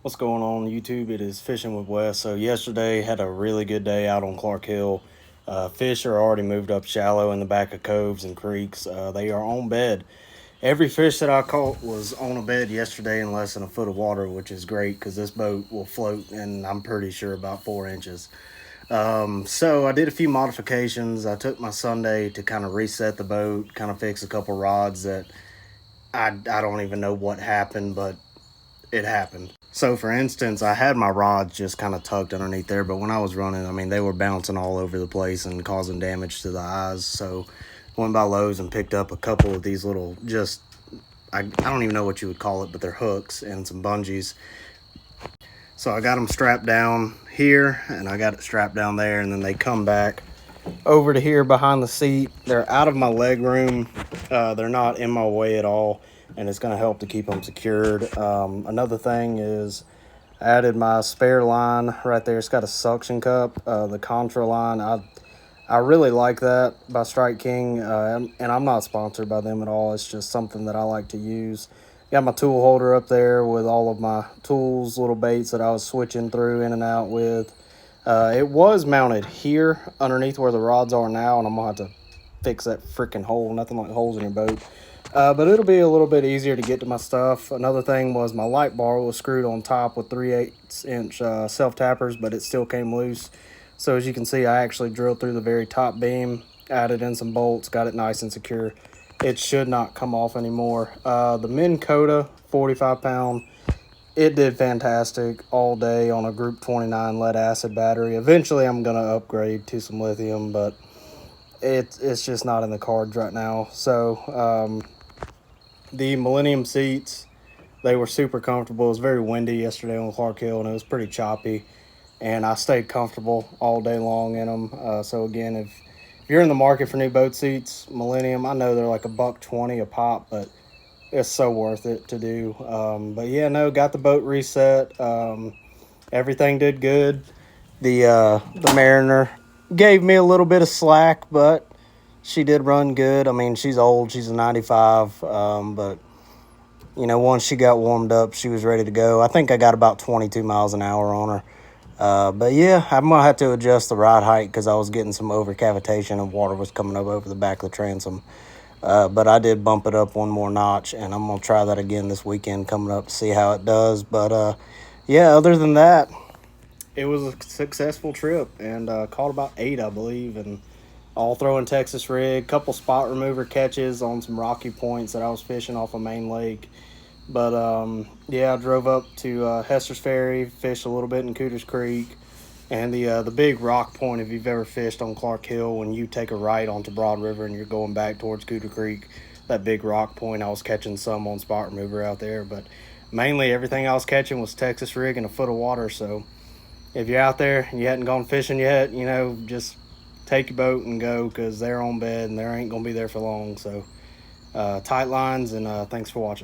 What's going on YouTube? It is Fishing with Wes. So yesterday had a really good day out on Clark Hill. Fish are already moved up shallow in the back of coves and creeks. They are on bed. Every fish that I caught was on a bed yesterday in less than a foot of water, which is great because this boat will float, and I'm pretty sure about 4 inches. So I did a few modifications. I took my Sunday to kind of reset the boat, kind of fix a couple rods that I don't even know what happened, but it happened. So, for instance, I had my rods just kind of tucked underneath there, but when I was running, I mean, they were bouncing all over the place and causing damage to the eyes. So, went by Lowe's and picked up a couple of these little I don't even know what you would call it, but they're hooks and some bungees. So, I got them strapped down here and I got it strapped down there, and then they come back over to here behind the seat. They're out of my leg room. They're not in my way at all, and it's going to help to keep them secured. Another thing is I added my spare line right there. It's got a suction cup, the Contra line. I really like that by Strike King, and I'm not sponsored by them at all. It's just something that I like to use. Got my tool holder up there with all of my tools, little baits that I was switching through in and out with. It was mounted here underneath where the rods are now, and I'm going to have to fix that freaking hole. Nothing like holes in your boat. But it'll be a little bit easier to get to my stuff. Another thing was my light bar was screwed on top with 3/8 inch self-tappers, but it still came loose. So as you can see, I actually drilled through the very top beam, added in some bolts, got it nice and secure. It should not come off anymore. The Minn Kota 45 pound, it did fantastic all day on a Group 29 lead acid battery. Eventually I'm going to upgrade to some lithium, but it's just not in the cards right now. So the Millennium seats, they were super comfortable. It was very windy yesterday on Clark Hill, and it was pretty choppy, and I stayed comfortable all day long in them. So again, if you're in the market for new boat seats, Millennium, I know they're like $1.20 a pop, but it's so worth it to do. But yeah, no, got the boat reset. Everything did good. The Mariner gave me a little bit of slack, but she did run good. I mean, she's old. She's a 95. But once she got warmed up, she was ready to go. I think I got about 22 miles an hour on her. But yeah, I'm going to have to adjust the rod height because I was getting some over-cavitation and water was coming up over the back of the transom. But I did bump it up one more notch, and I'm going to try that again this weekend coming up to see how it does. But yeah, other than that, it was a successful trip, and caught about 8, I believe, and all throwing Texas rig, couple spot remover catches on some rocky points that I was fishing off of Main Lake. But yeah, I drove up to Hester's Ferry, fished a little bit in Cooters Creek, and the big rock point. If you've ever fished on Clark Hill, when you take a right onto Broad River and you're going back towards Cooter Creek, that big rock point, I was catching some on spot remover out there. But mainly everything I was catching was Texas rig and a foot of water. So if you're out there and you hadn't gone fishing yet, just take your boat and go because they're on bed and they ain't gonna be there for long. So tight lines, and thanks for watching.